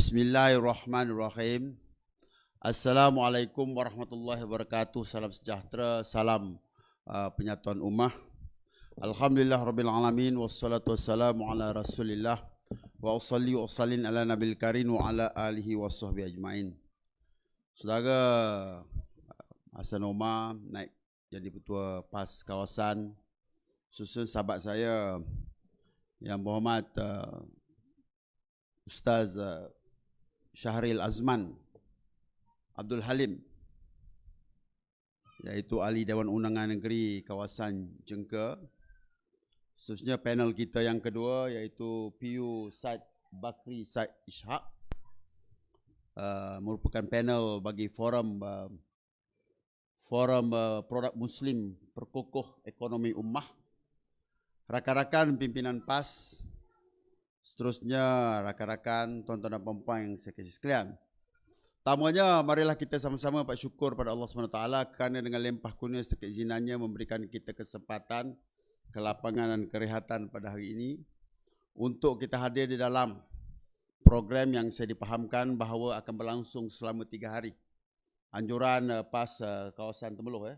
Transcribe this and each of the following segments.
Bismillahirrahmanirrahim. Assalamualaikum warahmatullahi wabarakatuh. Salam sejahtera, salam penyatuan ummah. Alhamdulillah rabbil alamin, wassalatu wassalamu ala Rasulillah wa usalli wa usallim ala nabil karim wa ala alihi wa sahbihi ajmain. Saudara Hasan Omar naik jadi ketua PAS kawasan, susun sahabat saya yang berhormat Ustaz Syahril Azman Abdul Halim, iaitu Ahli Dewan Undangan Negeri kawasan Jengka. Seterusnya panel kita yang kedua iaitu PU Said Bakri Said Ishak, merupakan panel bagi forum produk Muslim perkukuh ekonomi ummah. Rakan-rakan pimpinan PAS, seterusnya rakan-rakan, tuan-tuan dan puan-puan yang saya kasih sekalian. Pertamanya, marilah kita sama-sama bersyukur pada Allah SWT kerana dengan limpah kurnia serta keizinannya memberikan kita kesempatan, kelapangan dan kerehatan pada hari ini untuk kita hadir di dalam program yang saya dipahamkan bahawa akan berlangsung selama 3 hari. Anjuran PAS kawasan Temeloh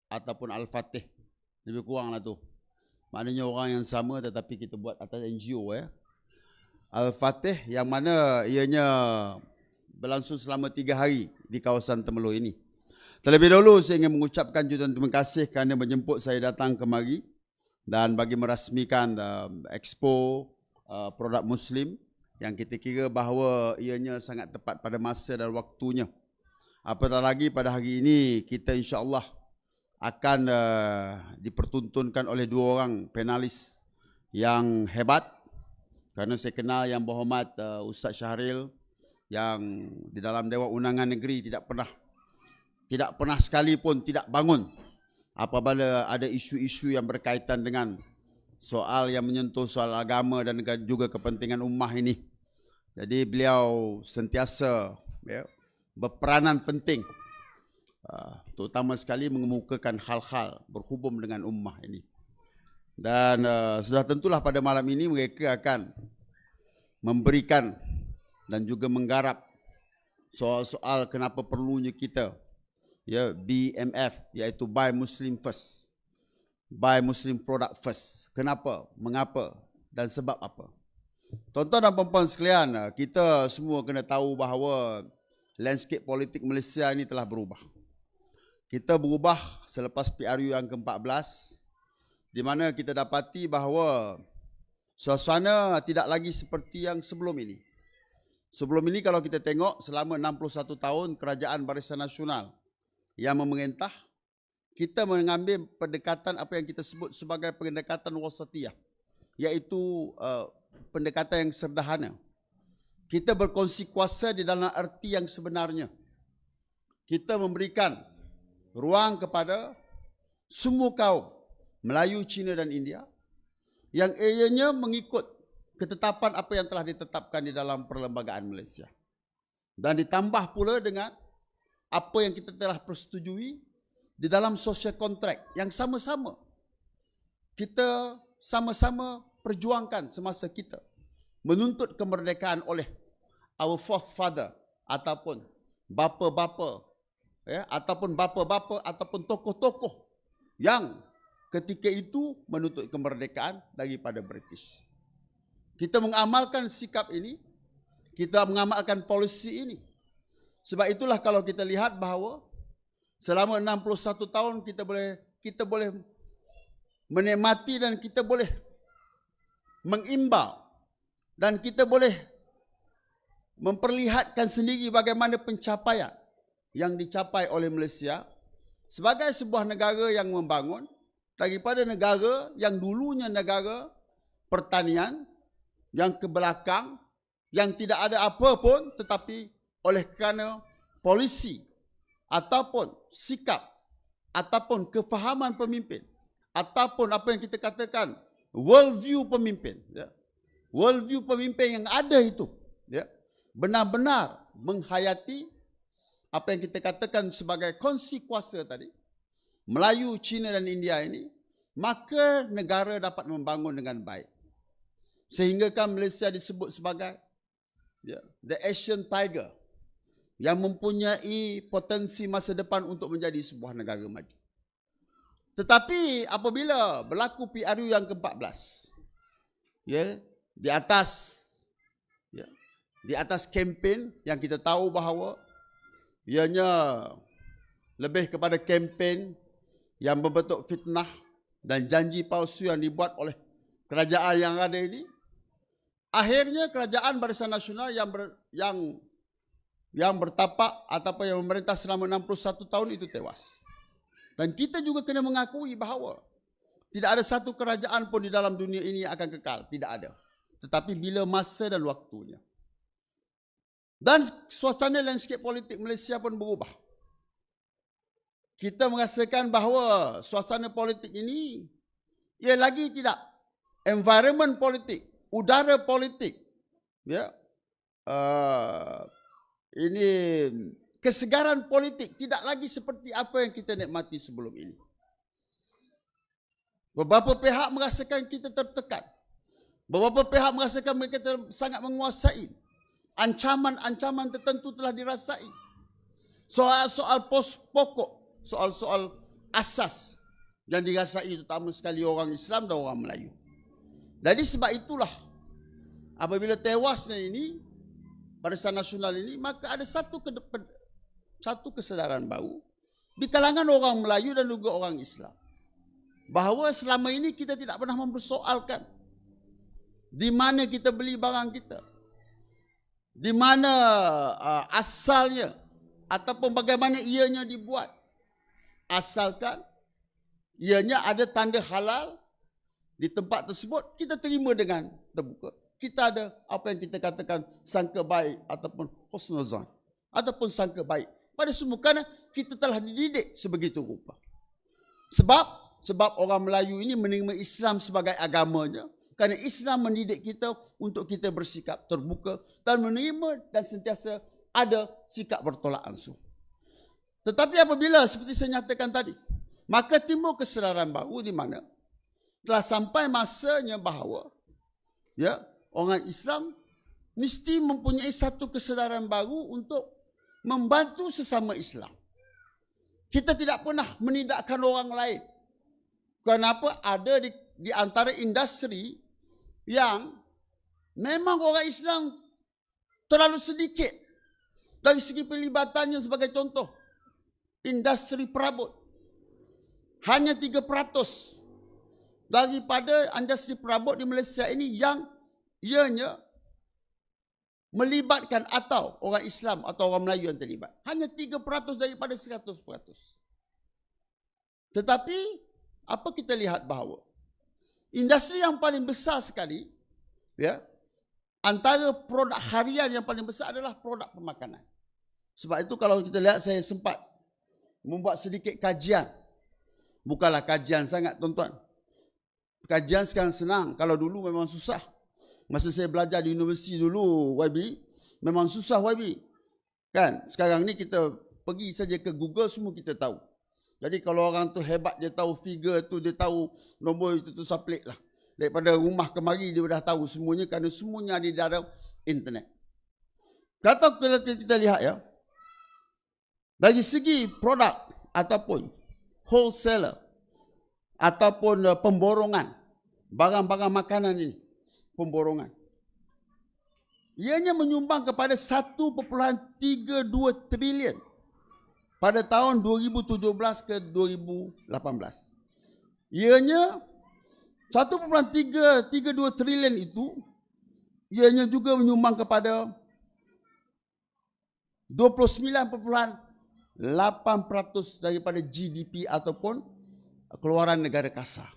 ataupun Al-Fatih, lebih kurang lah tu. Maknanya orang yang sama tetapi kita buat atas NGO Al-Fatih, yang mana ianya berlangsung selama 3 hari di kawasan Temeloh ini. Terlebih dahulu saya ingin mengucapkan jutaan terima kasih kerana menjemput saya datang kemari dan bagi merasmikan Expo Produk Muslim yang kita kira bahawa ianya sangat tepat pada masa dan waktunya. Apatah lagi pada hari ini kita insya-Allah akan dipertuntunkan oleh 2 orang penalis yang hebat, kerana saya kenal yang berhormat Ustaz Syahril yang di dalam Dewan Undangan Negeri tidak pernah sekalipun tidak bangun apabila ada isu-isu yang berkaitan dengan soal yang menyentuh soal agama dan juga kepentingan ummah ini. Jadi beliau sentiasa berperanan penting, terutama sekali mengemukakan hal-hal berhubung dengan ummah ini. Dan sudah tentulah pada malam ini mereka akan memberikan dan juga menggarap soal-soal kenapa perlunya kita BMF, iaitu Buy Muslim First, Buy Muslim Product First. Kenapa, mengapa dan sebab apa. Tuan-tuan dan puan-puan sekalian, kita semua kena tahu bahawa landscape politik Malaysia ini telah berubah. Kita berubah selepas PRU yang ke-14, di mana kita dapati bahawa suasana tidak lagi seperti yang sebelum ini. Sebelum ini kalau kita tengok selama 61 tahun Kerajaan Barisan Nasional yang memerintah, kita mengambil pendekatan apa yang kita sebut sebagai pendekatan wasatiyah, iaitu pendekatan yang sederhana. Kita berkongsi kuasa di dalam arti yang sebenarnya. Kita memberikan ruang kepada semua kaum Melayu, Cina dan India yang ianya mengikut ketetapan apa yang telah ditetapkan di dalam perlembagaan Malaysia. Dan ditambah pula dengan apa yang kita telah persetujui di dalam social contract yang sama-sama kita sama-sama perjuangkan semasa kita menuntut kemerdekaan oleh our forefather ataupun bapa-bapa ataupun bapa-bapa ataupun tokoh-tokoh yang ketika itu menuntut kemerdekaan daripada British. Kita mengamalkan sikap ini, kita mengamalkan polisi ini. Sebab itulah kalau kita lihat bahawa selama 61 tahun kita boleh menikmati dan kita boleh mengimbau dan kita boleh memperlihatkan sendiri bagaimana pencapaian yang dicapai oleh Malaysia sebagai sebuah negara yang membangun daripada negara yang dulunya negara pertanian yang ke belakang, yang tidak ada apa pun, tetapi oleh kerana polisi ataupun sikap ataupun kefahaman pemimpin ataupun apa yang kita katakan world view pemimpin, world view pemimpin yang ada itu benar-benar menghayati apa yang kita katakan sebagai kongsi kuasa tadi, Melayu, Cina dan India ini, maka negara dapat membangun dengan baik. Sehingga kan Malaysia disebut sebagai the Asian Tiger, yang mempunyai potensi masa depan untuk menjadi sebuah negara maju. Tetapi apabila berlaku PRU yang ke-14, di atas kempen yang kita tahu bahawa ianya lebih kepada kempen yang berbentuk fitnah dan janji palsu yang dibuat oleh kerajaan yang ada ini, akhirnya kerajaan Barisan Nasional yang bertapak ataupun yang memerintah selama 61 tahun itu tewas. Dan kita juga kena mengakui bahawa tidak ada satu kerajaan pun di dalam dunia ini yang akan kekal. Tidak ada. Tetapi bila masa dan waktunya. Dan suasana landscape politik Malaysia pun berubah. Kita merasakan bahawa suasana politik ini, ia lagi tidak. Environment politik, udara politik, ini kesegaran politik tidak lagi seperti apa yang kita nikmati sebelum ini. Beberapa pihak merasakan kita tertekan. Beberapa pihak merasakan mereka sangat menguasai. Ancaman-ancaman tertentu telah dirasai. Soal-soal pokok, soal-soal asas yang dirasai terutama sekali orang Islam dan orang Melayu. Jadi sebab itulah apabila tewasnya ini Barisan Nasional ini, maka ada satu kesadaran baru di kalangan orang Melayu dan juga orang Islam, bahawa selama ini kita tidak pernah mempersoalkan di mana kita beli barang kita, di mana asalnya ataupun bagaimana ianya dibuat, asalkan ianya ada tanda halal di tempat tersebut, kita terima dengan terbuka. Kita ada apa yang kita katakan sangka baik ataupun husnuzan ataupun sangka baik pada semua, kerana kita telah dididik sebegitu rupa. Sebab orang Melayu ini menerima Islam sebagai agamanya, kerana Islam mendidik kita untuk kita bersikap terbuka dan menerima dan sentiasa ada sikap bertolak ansur. Tetapi apabila seperti saya nyatakan tadi, maka timbul kesedaran baru di mana telah sampai masanya bahawa orang Islam mesti mempunyai satu kesedaran baru untuk membantu sesama Islam. Kita tidak pernah menidakkan orang lain. Kenapa? Ada di antara industri yang memang orang Islam terlalu sedikit dari segi perlibatannya. Sebagai contoh, industri perabot. Hanya 3% daripada industri perabot di Malaysia ini yang ianya melibatkan atau orang Islam atau orang Melayu yang terlibat. Hanya 3% daripada 100%. Tetapi apa kita lihat bahawa industri yang paling besar sekali, antara produk harian yang paling besar adalah produk pemakanan. Sebab itu kalau kita lihat, saya sempat membuat sedikit kajian. Bukanlah kajian sangat, tuan-tuan. Kajian sekarang senang. Kalau dulu memang susah. Masa saya belajar di universiti dulu, YB, memang susah YB. Kan? Sekarang ni kita pergi saja ke Google, semua kita tahu. Jadi kalau orang tu hebat, dia tahu figure tu, dia tahu nombor itu tu saplik lah. Daripada rumah kemari dia dah tahu semuanya, kerana semuanya ada di dalam internet. Kata kalau kita lihat dari segi produk ataupun wholesaler ataupun pemborongan barang-barang makanan ini, pemborongan, ianya menyumbang kepada 1.32 trilion pada tahun 2017 ke 2018. Ianya 1.32 trilion itu, ianya juga menyumbang kepada 29.8% daripada GDP ataupun keluaran negara kasar.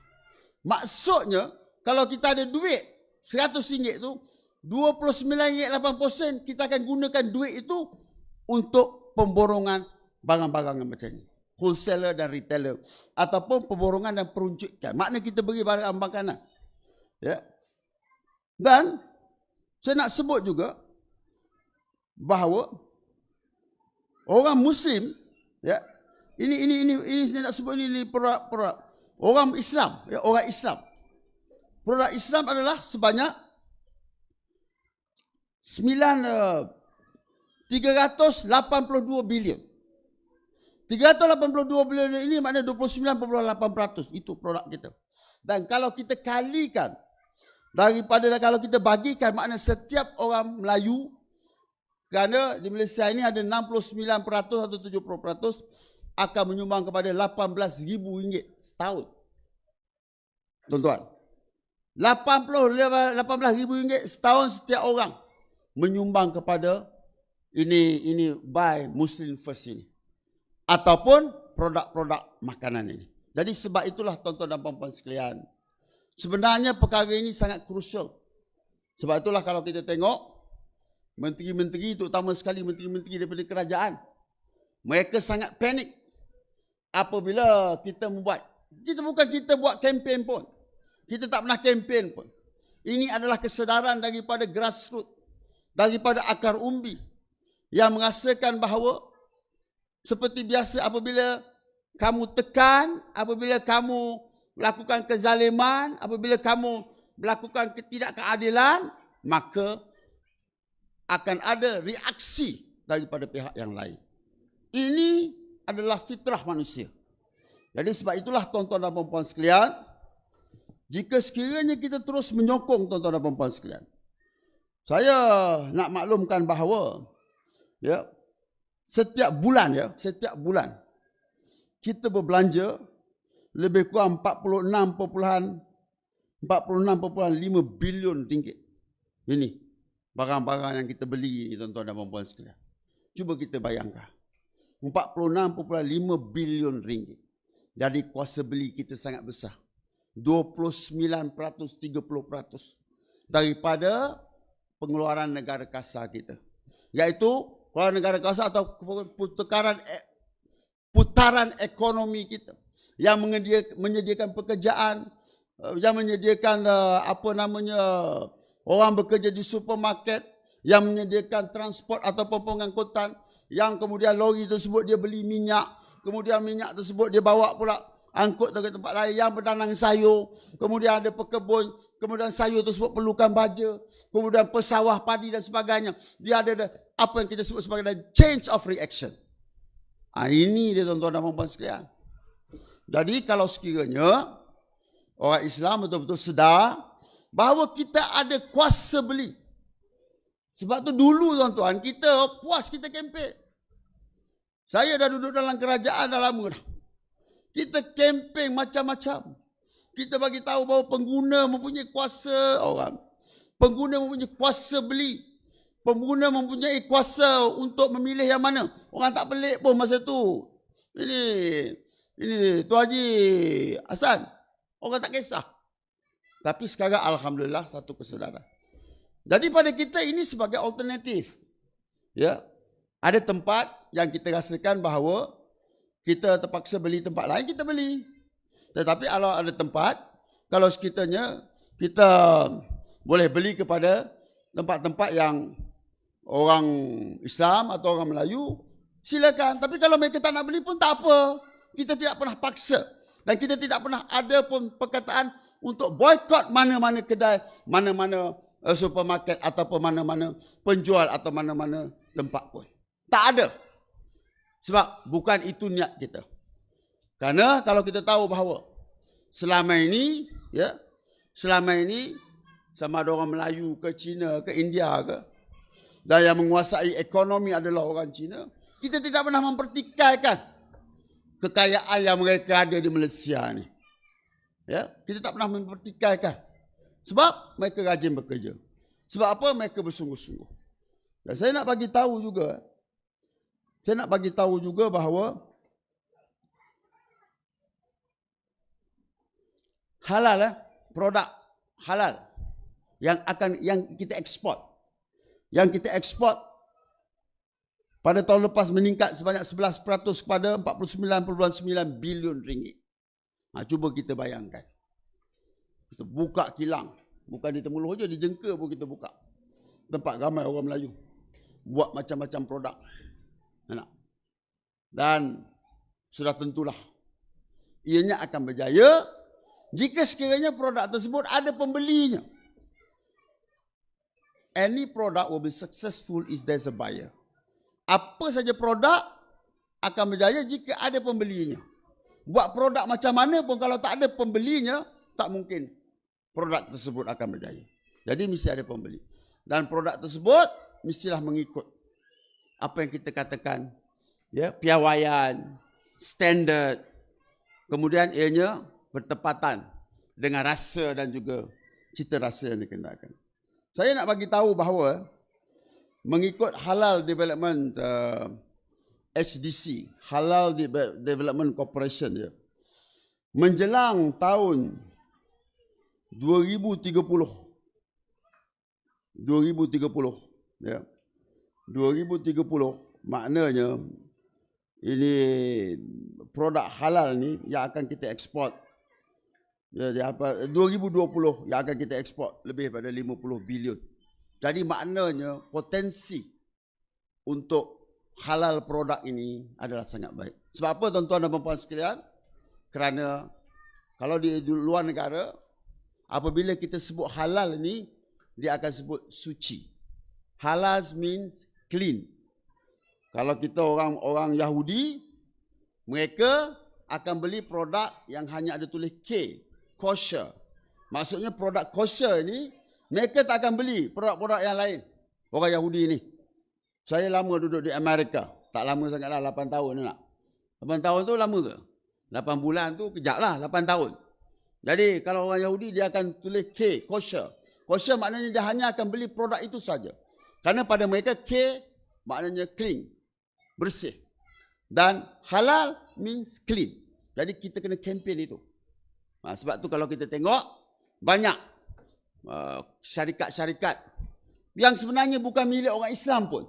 Maksudnya, kalau kita ada duit RM100 tu, 29.8% kita akan gunakan duit itu untuk pemborongan barang-barang yang macam ni. Wholesaler dan retailer. Ataupun pemborongan dan peruncukan. Maknanya kita beri barang makanan. Dan saya nak sebut juga bahawa orang Muslim, ini saya nak sebut ini produk orang Islam, orang Islam. Produk Islam adalah sebanyak 382 bilion. 382 bilion ini maknanya 29,8%. Itu produk kita. Dan kalau kita kalikan, daripada kalau kita bagikan, maknanya setiap orang Melayu, kerana di Malaysia ini ada 69% atau 70% akan menyumbang kepada RM18,000 setahun. Tuan-tuan. RM18,000 setahun setiap orang menyumbang kepada ini buy Muslim First ini. Ataupun produk-produk makanan ini. Jadi sebab itulah tuan-tuan dan puan-puan sekalian, sebenarnya perkara ini sangat krusial. Sebab itulah kalau kita tengok, menteri-menteri, terutama sekali menteri-menteri daripada kerajaan, mereka sangat panik apabila kita membuat. Kita buat kempen pun. Kita tak pernah kempen pun. Ini adalah kesedaran daripada grassroots, daripada akar umbi, yang merasakan bahawa seperti biasa apabila kamu tekan, apabila kamu melakukan kezaliman, apabila kamu melakukan ketidakkeadilan, maka akan ada reaksi daripada pihak yang lain. Ini adalah fitrah manusia. Jadi sebab itulah tuan-tuan dan puan-puan sekalian, jika sekiranya kita terus menyokong tuan-tuan dan puan-puan sekalian, saya nak maklumkan bahawa setiap bulan kita berbelanja lebih kurang 46,5 bilion ringgit. Ini barang-barang yang kita beli ni tuan-tuan dan puan-puan sekalian. Cuba kita bayangkan. 46,5 bilion ringgit. Jadi kuasa beli kita sangat besar. 29%, 30% daripada pengeluaran negara kasar kita. Iaitu pengeluaran negara kasar atau putaran ekonomi kita yang menyediakan pekerjaan, yang menyediakan orang bekerja di supermarket, yang menyediakan transport ataupun pengangkutan, yang kemudian lori tersebut dia beli minyak, kemudian minyak tersebut dia bawa pula angkut ke tempat lain, yang bertanam sayur, kemudian ada pekebun, kemudian sayur tersebut perlukan baja, kemudian pesawah padi dan sebagainya. Dia ada apa yang kita sebut sebagai change of reaction. Ini dia tuan-tuan dan puan-puan sekalian. Jadi kalau sekiranya orang Islam betul-betul sedar bahawa kita ada kuasa beli. Sebab tu dulu tuan-tuan, kita puas kita kempen. Saya dah duduk dalam kerajaan dah lama dah. Kita kempen macam-macam. Kita bagi tahu bahawa pengguna mempunyai kuasa orang. Pengguna mempunyai kuasa beli. Pengguna mempunyai kuasa untuk memilih yang mana. Orang tak pelik pun masa tu. Ini Tuan Haji Hassan. Orang tak kisah. Tapi sekarang alhamdulillah satu kesedaran. Jadi pada kita ini sebagai alternatif. Ya. Ada tempat yang kita rasakan bahawa kita terpaksa beli tempat lain, kita beli. Tetapi kalau ada tempat, kalau sekiranya kita boleh beli kepada tempat-tempat yang orang Islam atau orang Melayu, silakan. Tapi kalau mereka tak nak beli pun tak apa. Kita tidak pernah paksa. Dan kita tidak pernah ada pun perkataan untuk boykot mana-mana kedai, mana-mana supermarket ataupun mana-mana penjual atau mana-mana tempat pun. Tak ada. Sebab bukan itu niat kita. Kerana kalau kita tahu bahawa selama ini, sama ada orang Melayu ke Cina ke India ke, dan yang menguasai ekonomi adalah orang Cina, kita tidak pernah mempertikaikan kekayaan yang mereka ada di Malaysia ni. Ya, kita tak pernah mempertikaikan. Sebab mereka rajin bekerja. Sebab apa? Mereka bersungguh-sungguh. Dan saya nak bagi tahu juga, bahawa halal, produk halal yang kita ekspor. Yang kita ekspor pada tahun lepas meningkat sebanyak 11% kepada 49,9 bilion ringgit. Cuba kita bayangkan. Kita buka kilang. Bukan di Temerloh je, di Jengka pun kita buka. Tempat ramai orang Melayu. Buat macam-macam produk. Dan sudah tentulah ianya akan berjaya jika sekiranya produk tersebut ada pembelinya. any product will be successful if there's a buyer. Apa saja produk akan berjaya jika ada pembelinya. Buat produk macam mana pun kalau tak ada pembelinya, tak mungkin produk tersebut akan berjaya. Jadi mesti ada pembeli. Dan produk tersebut mestilah mengikut apa yang kita katakan, ya, piawaian, standard, kemudian ianya bertepatan dengan rasa dan juga cita rasa yang dikenakan. Saya nak bagi tahu bahawa mengikut Halal Development HDC, Halal Development Corporation, ya, menjelang tahun 2030, ya, 2030 maknanya ini produk halal ni yang akan kita ekspor. Jadi apa 2020 yang akan kita ekspor lebih daripada 50 bilion. Jadi maknanya potensi untuk halal produk ini adalah sangat baik. Sebab apa tuan-tuan dan puan-puan sekalian? Kerana kalau di luar negara, apabila kita sebut halal ini, dia akan sebut suci. Halal means clean. Kalau kita orang Yahudi, mereka akan beli produk yang hanya ada tulis K, kosher. Maksudnya produk kosher ini, mereka tak akan beli produk-produk yang lain. Orang Yahudi ini. Saya lama duduk di Amerika. Tak lama sangatlah, 8 tahun nak. 8 tahun tu lama ke? 8 bulan tu kejap lah, 8 tahun. Jadi kalau orang Yahudi dia akan tulis K, kosher. Kosher maknanya dia hanya akan beli produk itu saja. Kerana pada mereka K maknanya clean, bersih. Dan halal means clean. Jadi kita kena campaign itu. Sebab tu kalau kita tengok banyak syarikat-syarikat yang sebenarnya bukan milik orang Islam pun.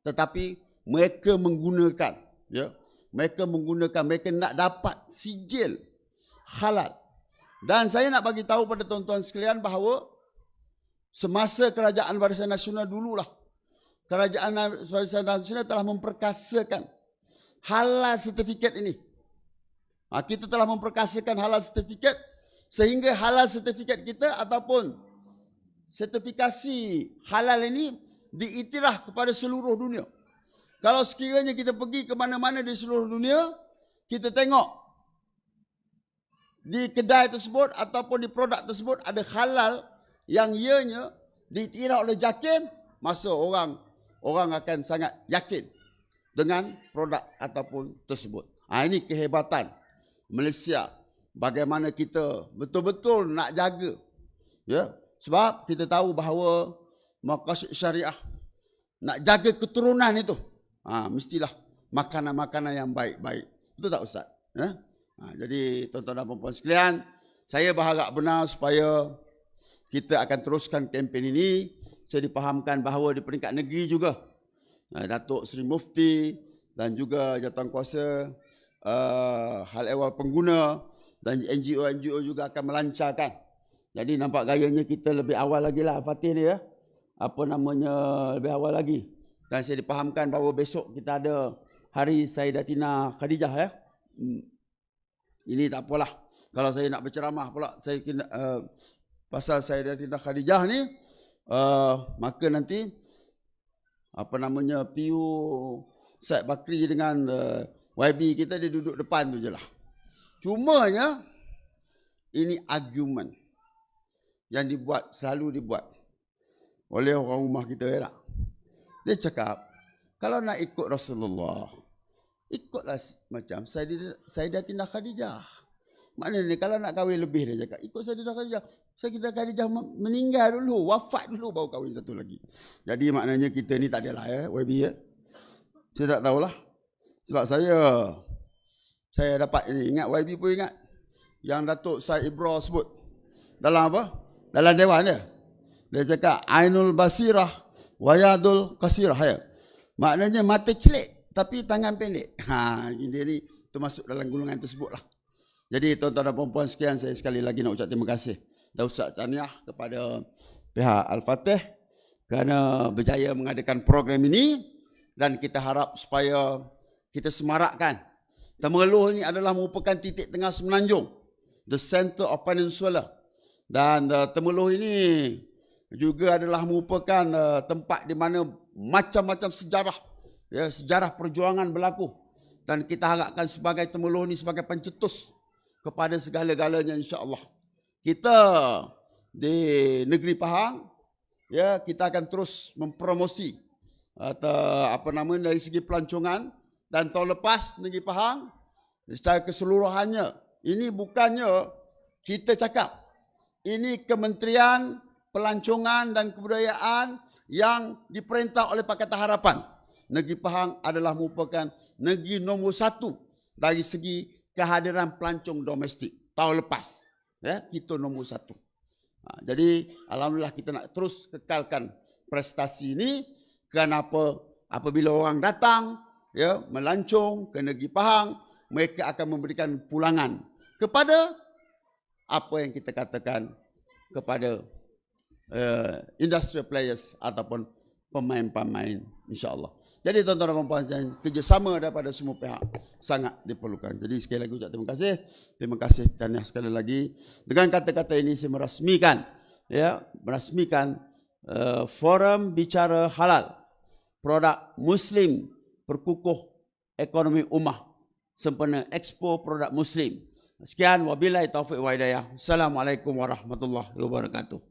Tetapi mereka menggunakan, ya, mereka nak dapat sijil halal. Dan saya nak bagi tahu pada tuan-tuan sekalian bahawa semasa Kerajaan Barisan Nasional dululah, Kerajaan Barisan Nasional telah memperkasakan halal sertifikat ini. Kita telah memperkasakan halal sertifikat sehingga halal sertifikat kita ataupun sertifikasi halal ini diiktiraf kepada seluruh dunia. Kalau sekiranya kita pergi ke mana-mana di seluruh dunia, kita tengok di kedai tersebut ataupun di produk tersebut ada halal yang ianya diiktiraf oleh JAKIM, masa orang akan sangat yakin dengan produk ataupun tersebut. Ini kehebatan Malaysia. Bagaimana kita betul-betul nak jaga, ya, sebab kita tahu bahawa maqasid syariah nak jaga keturunan itu, mestilah makanan-makanan yang baik-baik. Betul tak Ustaz? Ya? Jadi tuan-tuan dan puan-puan sekalian, saya berharap benar supaya kita akan teruskan kempen ini. Saya dipahamkan bahawa di peringkat negeri juga Datuk Seri Mufti dan juga Jawatankuasa Hal Ehwal Pengguna dan NGO-NGO juga akan melancarkan. Jadi nampak gayanya kita lebih awal lagi lah Fatih ni, ya. Apa namanya, lebih awal lagi. Dan saya dipahamkan bahawa besok kita ada Hari Sayyidatina Khadijah, ya. Ini tak apalah. Kalau saya nak berceramah pula saya kena, pasal Sayyidatina Khadijah ni, maka nanti apa namanya, PU Syed Bakri dengan YB kita dia duduk depan tu je lah. Cumanya ini argument yang selalu dibuat oleh orang rumah kita, ya tak? Dia cakap, kalau nak ikut Rasulullah, ikutlah macam Sayyidatina Khadijah. Maknanya kalau nak kahwin lebih, dia cakap, ikut Sayyidatina Khadijah. Sayyidatina Khadijah meninggal dulu, wafat dulu baru kahwin satu lagi. Jadi maknanya kita ni tak adalah, ya, YB, ya. Saya tak tahulah. Sebab saya dapat ini, ingat YB pun ingat yang Datuk Syed Ibra sebut dalam apa? Dalam dewan dia. Dia cakap Ainul Basirah Wayadul Qasirah, ya. Maknanya mata celik tapi tangan pendek. Dia ni termasuk dalam golongan tersebut lah. Jadi tuan-tuan dan puan-puan sekalian, saya sekali lagi nak ucap terima kasih dan ucap tahniah kepada pihak Al-Fatih kerana berjaya mengadakan program ini, dan kita harap supaya kita semarakkan. Temerloh ini adalah merupakan titik tengah Semenanjung, the center of Peninsula. Dan Temerloh ini juga adalah merupakan tempat di mana macam-macam sejarah, ya, sejarah perjuangan berlaku. Dan kita harapkan sebagai temuluh ni sebagai pencetus kepada segala-galanya, insya-Allah. Kita di negeri Pahang, ya, kita akan terus mempromosi atau dari segi pelancongan. Dan tahun lepas negeri Pahang secara keseluruhannya, ini bukannya kita cakap, ini Kementerian Pelancongan dan Kebudayaan yang diperintah oleh Pakatan Harapan. Negeri Pahang adalah merupakan negeri nombor 1 dari segi kehadiran pelancong domestik tahun lepas. Ya, kita nombor 1. Jadi alhamdulillah kita nak terus kekalkan prestasi ini. Kenapa? Apabila orang datang, ya, melancong ke negeri Pahang, mereka akan memberikan pulangan kepada apa yang kita katakan kepada industrial players ataupun pemain-pemain, insya-Allah. Jadi tuan-tuan dan puan-puan, kerjasama daripada semua pihak sangat diperlukan. Jadi sekali lagi ucap terima kasih tahniah sekali lagi. Dengan kata-kata ini saya merasmikan, ya, Forum Bicara Halal Produk Muslim Perkukuh Ekonomi Ummah sempena Expo Produk Muslim. Sekian, wabillahi taufiq wa hidayah. Assalamualaikum warahmatullahi wabarakatuh.